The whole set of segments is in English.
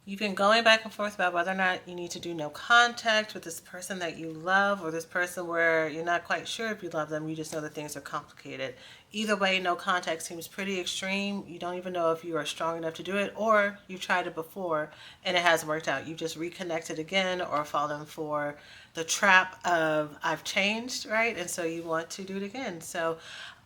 You've been going back and forth about whether or not you need to do no contact with this person that you love or this person where you're not quite sure if you love them. You just know that things are complicated. Either way, no contact seems pretty extreme. You don't even know if you are strong enough to do it, or you've tried it before and it hasn't worked out. You just reconnected again or fallen for the trap of I've changed, right? And so you want to do it again. So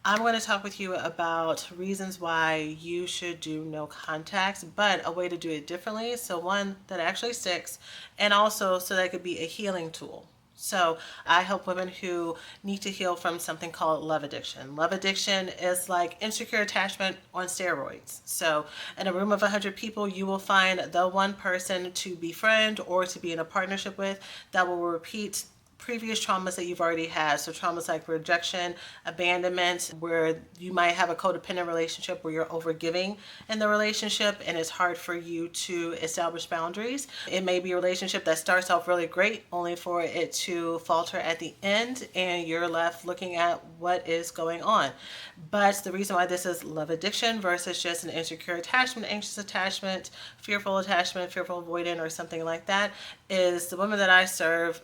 I'm going to talk with you about reasons why you should do no contacts, but a way to do it differently. So, one that actually sticks, and also so that it could be a healing tool. So, I help women who need to heal from something called love addiction. Love addiction is like insecure attachment on steroids. So, in a room of 100 people, you will find the one person to befriend or to be in a partnership with that will repeat previous traumas that you've already had. So traumas like rejection, abandonment, where you might have a codependent relationship where you're overgiving in the relationship and it's hard for you to establish boundaries. It may be a relationship that starts off really great only for it to falter at the end and you're left looking at what is going on. But the reason why this is love addiction versus just an insecure attachment, anxious attachment, fearful avoidant, or something like that is the women that I serve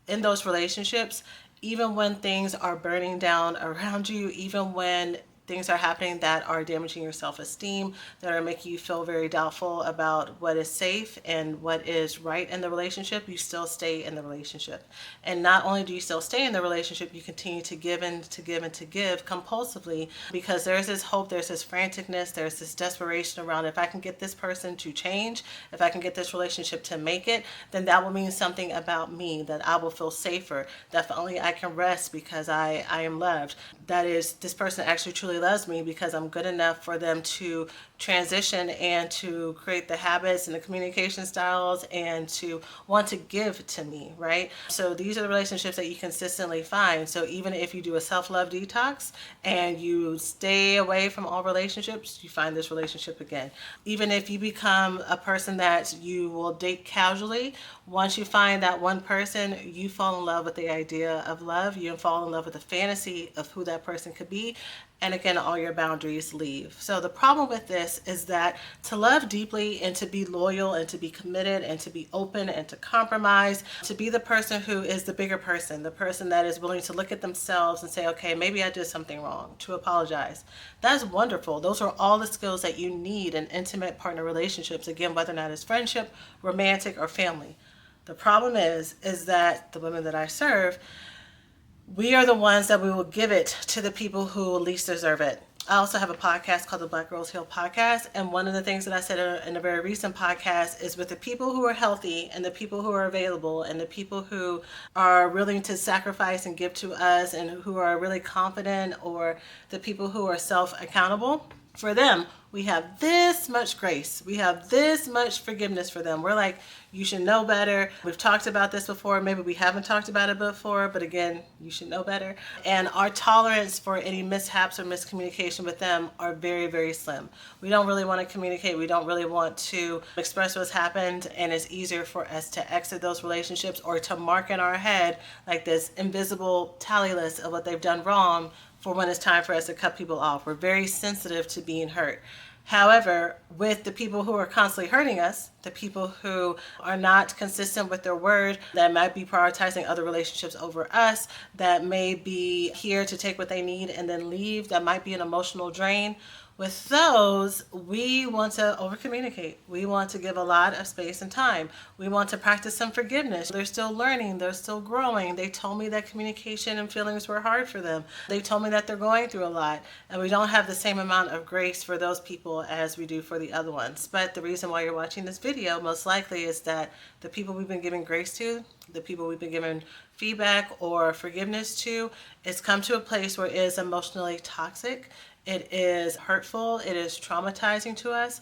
in those relationships, even when things are burning down around you, even when things are happening that are damaging your self-esteem, that are making you feel very doubtful about what is safe and what is right in the relationship, you still stay in the relationship. And not only do you still stay in the relationship, you continue to give and to give and to give compulsively because there's this hope, there's this franticness, there's this desperation around if I can get this person to change, if I can get this relationship to make it, then that will mean something about me, that I will feel safer, that finally I can rest because I am loved. That is, this person actually truly loves me because I'm good enough for them to transition and to create the habits and the communication styles and to want to give to me, right? So these are the relationships that you consistently find. So even if you do a self-love detox and you stay away from all relationships, you find this relationship again. Even if you become a person that you will date casually, once you find that one person, you fall in love with the idea of love, you fall in love with the fantasy of who that person could be, and again, all your boundaries leave. So the problem with this is that to love deeply and to be loyal and to be committed and to be open and to compromise, to be the person who is the bigger person, the person that is willing to look at themselves and say, okay, maybe I did something wrong, to apologize. That's wonderful. Those are all the skills that you need in intimate partner relationships, again, whether or not it's friendship, romantic, or family. The problem is that the women that I serve, we are the ones that we will give it to the people who least deserve it. I also have a podcast called the Black Girls Heal Podcast. And one of the things that I said in a very recent podcast is with the people who are healthy and the people who are available and the people who are willing to sacrifice and give to us and who are really confident, or the people who are self-accountable, for them, we have this much grace. We have this much forgiveness for them. We're like, you should know better. We've talked about this before. Maybe we haven't talked about it before, but again, you should know better. And our tolerance for any mishaps or miscommunication with them are very, very slim. We don't really want to communicate. We don't really want to express what's happened. And it's easier for us to exit those relationships or to mark in our head like this invisible tally list of what they've done wrong for when it's time for us to cut people off. We're very sensitive to being hurt. However, with the people who are constantly hurting us, the people who are not consistent with their word, that might be prioritizing other relationships over us, that may be here to take what they need and then leave, that might be an emotional drain. With those, we want to over communicate. We want to give a lot of space and time. We want to practice some forgiveness. They're still learning. They're still growing. They told me that communication and feelings were hard for them. They told me that they're going through a lot. And we don't have the same amount of grace for those people as we do for the other ones. But the reason why you're watching this video most likely is that the people we've been giving grace to, the people we've been giving feedback or forgiveness to, it's come to a place where it is emotionally toxic. It is hurtful. It is traumatizing to us.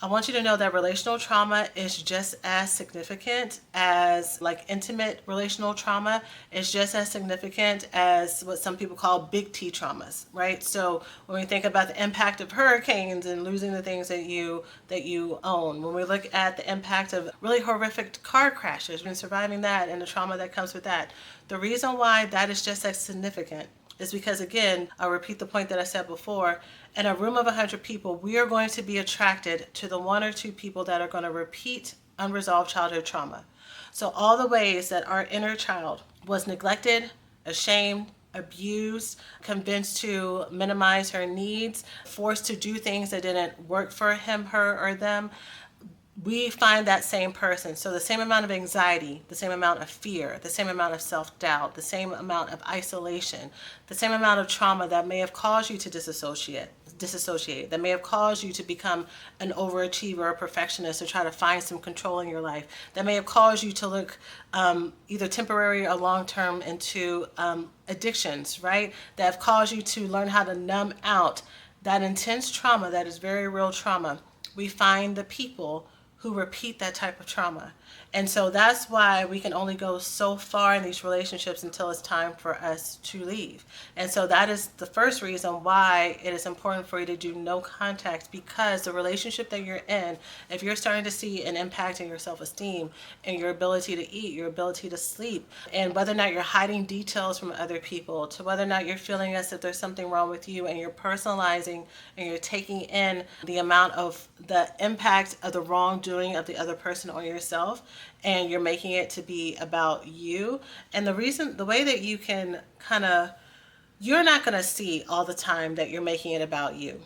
I want you to know that relational trauma is just as significant as like intimate relational trauma. It's just as significant as what some people call big T traumas, right? So when we think about the impact of hurricanes and losing the things that you own, when we look at the impact of really horrific car crashes and surviving that and the trauma that comes with that, the reason why that is just as significant is because, again, I'll repeat the point that I said before, in a room of 100 people, we are going to be attracted to the one or two people that are going to repeat unresolved childhood trauma. So all the ways that our inner child was neglected, ashamed, abused, convinced to minimize her needs, forced to do things that didn't work for him, her, or them, we find that same person. So the same amount of anxiety, the same amount of fear, the same amount of self-doubt, the same amount of isolation, the same amount of trauma that may have caused you to disassociate, that may have caused you to become an overachiever or perfectionist or try to find some control in your life, that may have caused you to look either temporary or long-term into addictions, right? That have caused you to learn how to numb out that intense trauma that is very real trauma. We find the people who repeat that type of trauma. And so that's why we can only go so far in these relationships until it's time for us to leave. And so that is the first reason why it is important for you to do no contact, because the relationship that you're in, if you're starting to see an impact in your self-esteem and your ability to eat, your ability to sleep, and whether or not you're hiding details from other people, to whether or not you're feeling as if there's something wrong with you, and you're personalizing and you're taking in the amount of the impact of the wrongdoing of the other person on yourself, and you're making it to be about you. And the way that you can you're not going to see all the time that you're making it about you.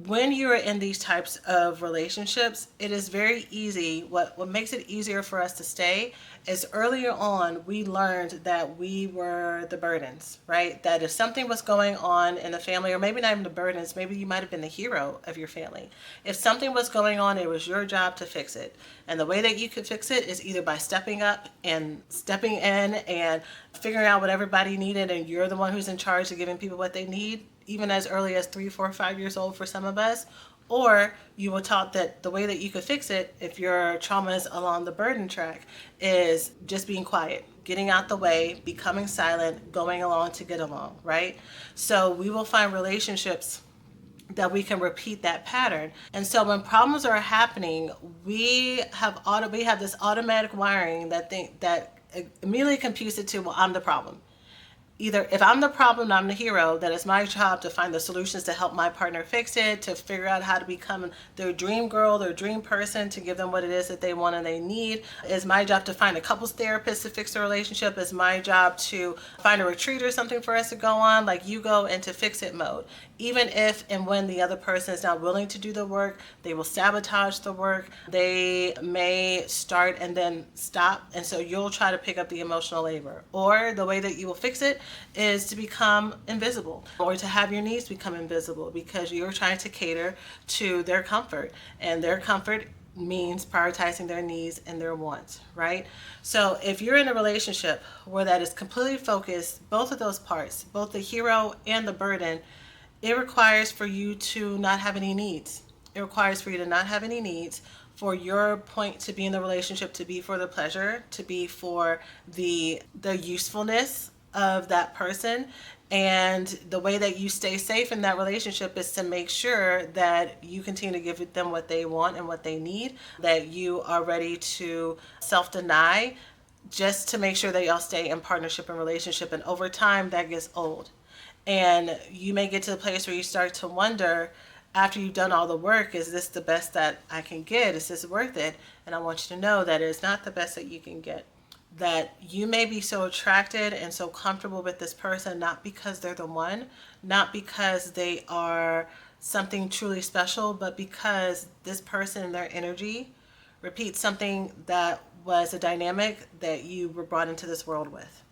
When you're in these types of relationships, it is very easy. What makes it easier for us to stay is earlier on, we learned that we were the burdens, right? That if something was going on in the family, or maybe not even the burdens, maybe you might have been the hero of your family. If something was going on, it was your job to fix it. And the way that you could fix it is either by stepping up and stepping in and figuring out what everybody needed, and you're the one who's in charge of giving people what they need, even as early as 3, 4, 5 years old for some of us. Or you were taught that the way that you could fix it, if your trauma is along the burden track, is just being quiet, getting out the way, becoming silent, going along to get along, right? So we will find relationships that we can repeat that pattern. And so when problems are happening, we have this automatic wiring that immediately computes it to, well, I'm the problem. Either if I'm the problem, I'm the hero, then it's my job to find the solutions to help my partner fix it, to figure out how to become their dream girl, their dream person, to give them what it is that they want and they need. It's my job to find a couples therapist to fix the relationship. It's my job to find a retreat or something for us to go on. Like, you go into fix it mode. Even if and when the other person is not willing to do the work, they will sabotage the work. They may start and then stop. And so you'll try to pick up the emotional labor. Or the way that you will fix it is to become invisible, or to have your needs become invisible, because you're trying to cater to their comfort, and their comfort means prioritizing their needs and their wants, right? So if you're in a relationship where that is completely focused, both of those parts, both the hero and the burden, it requires for you to not have any needs. It requires for you to not have any needs, for your point to be in the relationship to be for the pleasure, to be for the usefulness of that person. And the way that you stay safe in that relationship is to make sure that you continue to give them what they want and what they need, that you are ready to self-deny, just to make sure that y'all stay in partnership and relationship. And over time, that gets old. And you may get to the place where you start to wonder, after you've done all the work, is this the best that I can get? Is this worth it? And I want you to know that it is not the best that you can get. That you may be so attracted and so comfortable with this person, not because they're the one, not because they are something truly special, but because this person and their energy repeats something that was a dynamic that you were brought into this world with.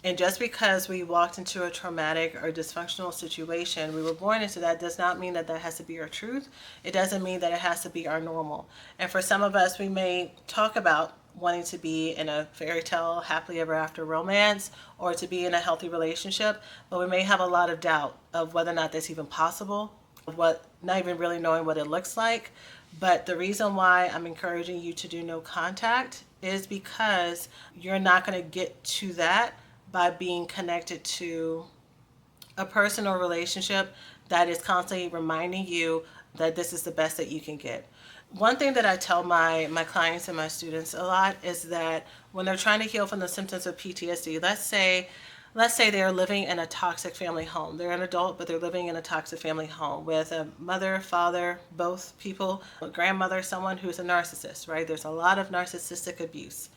And just because we walked into a traumatic or dysfunctional situation, we were born into that, does not mean that that has to be our truth. It doesn't mean that it has to be our normal. And for some of us, we may talk about wanting to be in a fairy tale, happily ever after romance, or to be in a healthy relationship, but we may have a lot of doubt of whether or not that's even possible, not even really knowing what it looks like. But the reason why I'm encouraging you to do no contact is because you're not going to get to that by being connected to a person or relationship that is constantly reminding you that this is the best that you can get. One thing that I tell my clients and my students a lot is that when they're trying to heal from the symptoms of PTSD, let's say let's say they're living in a toxic family home. They're an adult, but they're living in a toxic family home with a mother, father, both people, a grandmother, someone who's a narcissist, right? There's a lot of narcissistic abuse.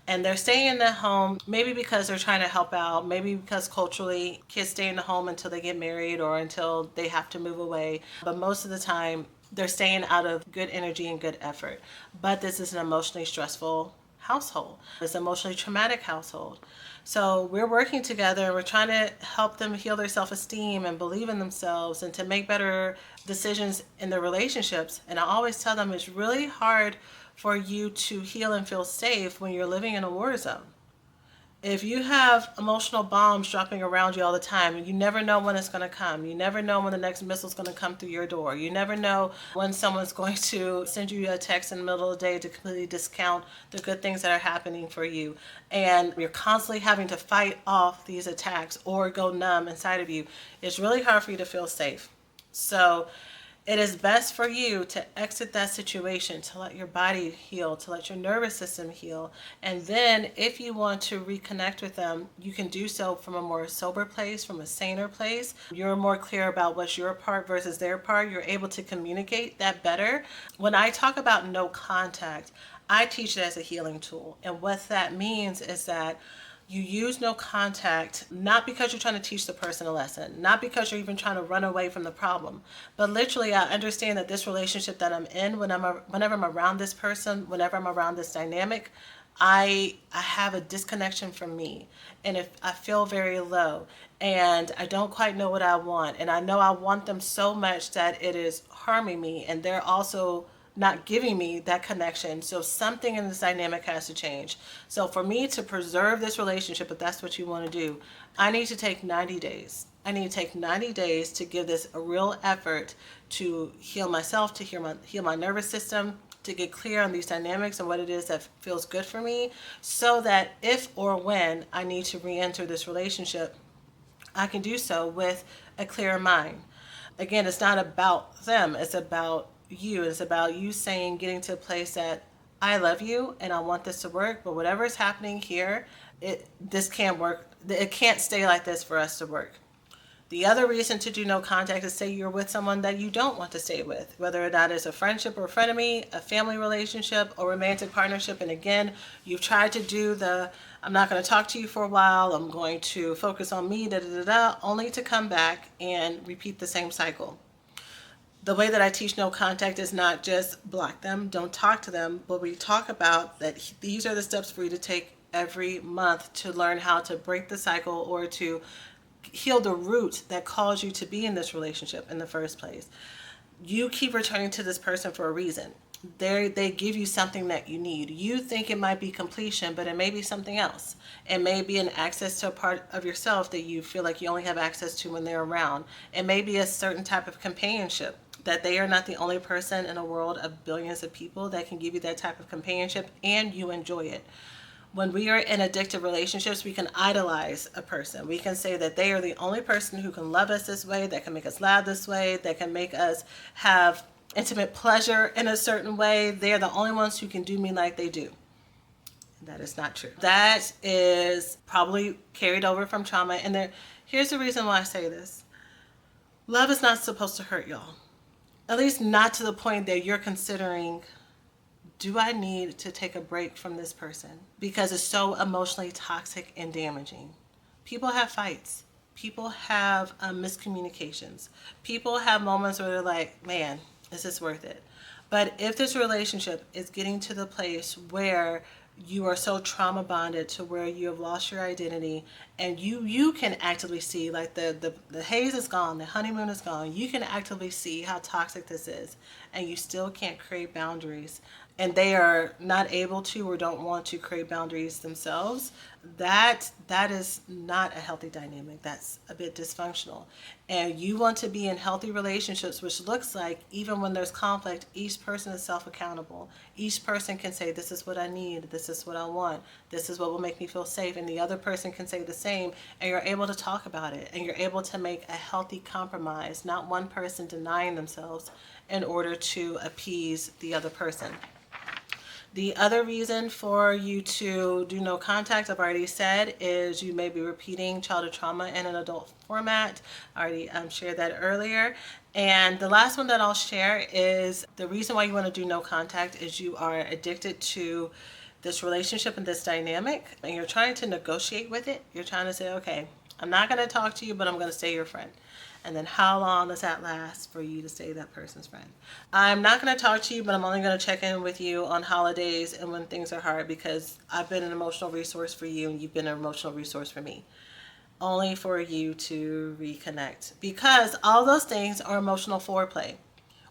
And they're staying in that home, maybe because they're trying to help out, maybe because culturally kids stay in the home until they get married or until they have to move away. But most of the time, they're staying out of good energy and good effort. But this is an emotionally stressful household. It's an emotionally traumatic household. So we're working together and we're trying to help them heal their self-esteem and believe in themselves and to make better decisions in their relationships. And I always tell them it's really hard for you to heal and feel safe when you're living in a war zone. If you have emotional bombs dropping around you all the time, and you never know when it's going to come, you never know when the next missile is going to come through your door, you never know when someone's going to send you a text in the middle of the day to completely discount the good things that are happening for you, and you're constantly having to fight off these attacks or go numb inside of you, it's really hard for you to feel safe. So it is best for you to exit that situation, to let your body heal, to let your nervous system heal. And then if you want to reconnect with them, you can do so from a more sober place, from a saner place. You're more clear about what's your part versus their part. You're able to communicate that better. When I talk about no contact, I teach it as a healing tool. And what that means is that you use no contact, not because you're trying to teach the person a lesson, not because you're even trying to run away from the problem, but literally I understand that this relationship that I'm in, whenever I'm around this person, whenever I'm around this dynamic, I have a disconnection from me. And if I feel very low and I don't quite know what I want, and I know I want them so much that it is harming me, and they're also not giving me that connection. So something in this dynamic has to change. So for me to preserve this relationship, if that's what you want to do, I need to take 90 days. I need to take 90 days to give this a real effort to heal myself, to heal my nervous system, to get clear on these dynamics and what it is that feels good for me, so that if or when I need to re-enter this relationship, I can do so with a clear mind. Again, it's not about them, it's about you. It's about you saying, getting to a place that I love you and I want this to work, but whatever is happening here, this can't work. It can't stay like this for us to work. The other reason to do no contact is say you're with someone that you don't want to stay with, whether that is a friendship or a frenemy, a family relationship or romantic partnership. And again, you've tried to do I'm not going to talk to you for a while, I'm going to focus on me, only to come back and repeat the same cycle. The way that I teach no contact is not just block them, don't talk to them, but we talk about that these are the steps for you to take every month to learn how to break the cycle or to heal the root that caused you to be in this relationship in the first place. You keep returning to this person for a reason. They give you something that you need. You think it might be completion, but it may be something else. It may be an access to a part of yourself that you feel like you only have access to when they're around. It may be a certain type of companionship, that they are not the only person in a world of billions of people that can give you that type of companionship and you enjoy it. When we are in addictive relationships, we can idolize a person. We can say that they are the only person who can love us this way, that can make us laugh this way, that can make us have intimate pleasure in a certain way. They are the only ones who can do me like they do. That is not true. That is probably carried over from trauma. And here's the reason why I say this. Love is not supposed to hurt y'all. At least not to the point that you're considering, do I need to take a break from this person? Because it's so emotionally toxic and damaging. People have fights. People have miscommunications. People have moments where they're like, man, is this worth it? But if this relationship is getting to the place where you are so trauma bonded to where you have lost your identity and you can actively see, like the haze is gone, the honeymoon is gone, you can actively see how toxic this is, and you still can't create boundaries, and they are not able to or don't want to create boundaries themselves, that is not a healthy dynamic. That's a bit dysfunctional. And you want to be in healthy relationships, which looks like even when there's conflict, each person is self-accountable. Each person can say, this is what I need, this is what I want, this is what will make me feel safe, and the other person can say the same, and you're able to talk about it, and you're able to make a healthy compromise, not one person denying themselves in order to appease the other person. The other reason for you to do no contact, I've already said, is you may be repeating childhood trauma in an adult format. I already shared that earlier. And the last one that I'll share is the reason why you want to do no contact is you are addicted to this relationship and this dynamic, and you're trying to negotiate with it. You're trying to say, okay, I'm not going to talk to you, but I'm going to stay your friend. And then how long does that last for you to stay that person's friend? I'm not going to talk to you, but I'm only going to check in with you on holidays and when things are hard, because I've been an emotional resource for you and you've been an emotional resource for me. Only for you to reconnect, because all those things are emotional foreplay.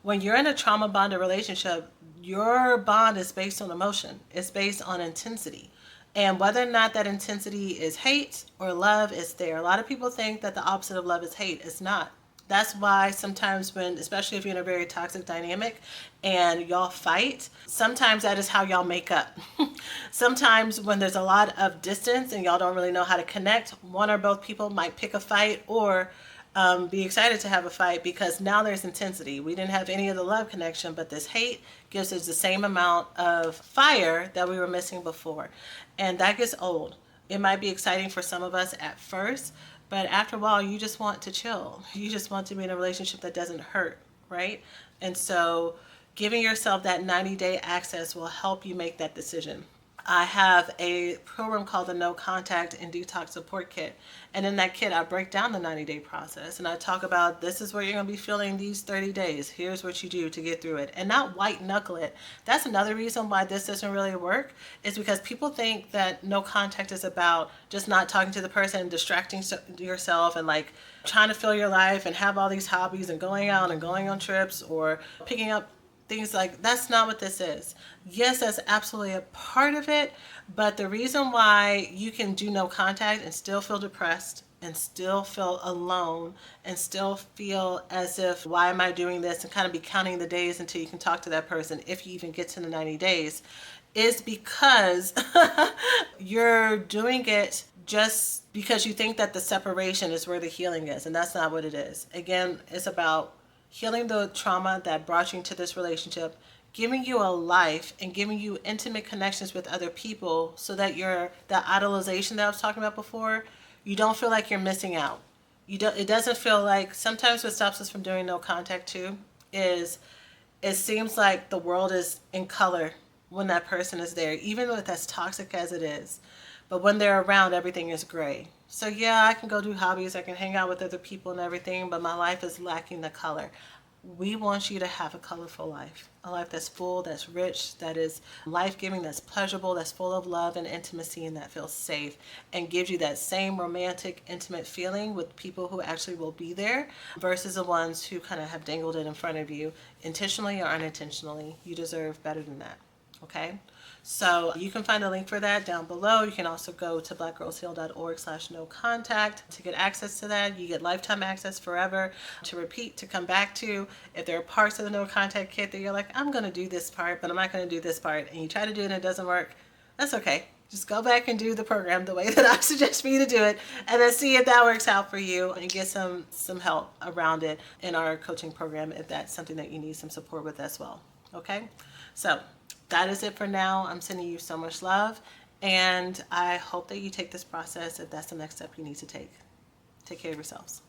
When you're in a trauma bonded relationship, your bond is based on emotion. It's based on intensity. And whether or not that intensity is hate or love is there. A lot of people think that the opposite of love is hate. It's not. That's why sometimes when, especially if you're in a very toxic dynamic and y'all fight, sometimes that is how y'all make up. Sometimes when there's a lot of distance and y'all don't really know how to connect, one or both people might pick a fight or be excited to have a fight, because now there's intensity. We didn't have any of the love connection, but this hate gives us the same amount of fire that we were missing before. And that gets old. It might be exciting for some of us at first, but after a while, you just want to chill. You just want to be in a relationship that doesn't hurt, right? And so giving yourself that 90-day access will help you make that decision. I have a program called the No Contact and Detox Support Kit. And in that kit, I break down the 90-day process. And I talk about, this is where you're going to be feeling these 30 days. Here's what you do to get through it. And not white knuckle it. That's another reason why this doesn't really work, is because people think that no contact is about just not talking to the person and distracting yourself and like trying to fill your life and have all these hobbies and going out and going on trips or picking up things. Like, that's not what this is. Yes, that's absolutely a part of it, but the reason why you can do no contact and still feel depressed and still feel alone and still feel as if, why am I doing this, and kind of be counting the days until you can talk to that person, if you even get to the 90 days, is because you're doing it just because you think that the separation is where the healing is, and that's not what it is. Again, it's about healing the trauma that brought you into this relationship, giving you a life and giving you intimate connections with other people, so that that idolization that I was talking about before, you don't feel like you're missing out. It doesn't feel like, sometimes what stops us from doing no contact too is it seems like the world is in color when that person is there, even with as toxic as it is. But when they're around, everything is gray. So yeah, I can go do hobbies, I can hang out with other people and everything, but my life is lacking the color. We want you to have a colorful life, a life that's full, that's rich, that is life-giving, that's pleasurable, that's full of love and intimacy, and that feels safe and gives you that same romantic, intimate feeling with people who actually will be there, versus the ones who kind of have dangled it in front of you, intentionally or unintentionally. You deserve better than that, okay? So you can find a link for that down below. You can also go to blackgirlsheal.org/no contact to get access to that. You get lifetime access forever to repeat, to come back to. If there are parts of the no contact kit that you're like, I'm going to do this part, but I'm not going to do this part, and you try to do it and it doesn't work, that's okay. Just go back and do the program the way that I suggest for you to do it, and then see if that works out for you and get some help around it in our coaching program if that's something that you need some support with as well. Okay? So that is it for now. I'm sending you so much love, and I hope that you take this process if that's the next step you need to take. Take care of yourselves.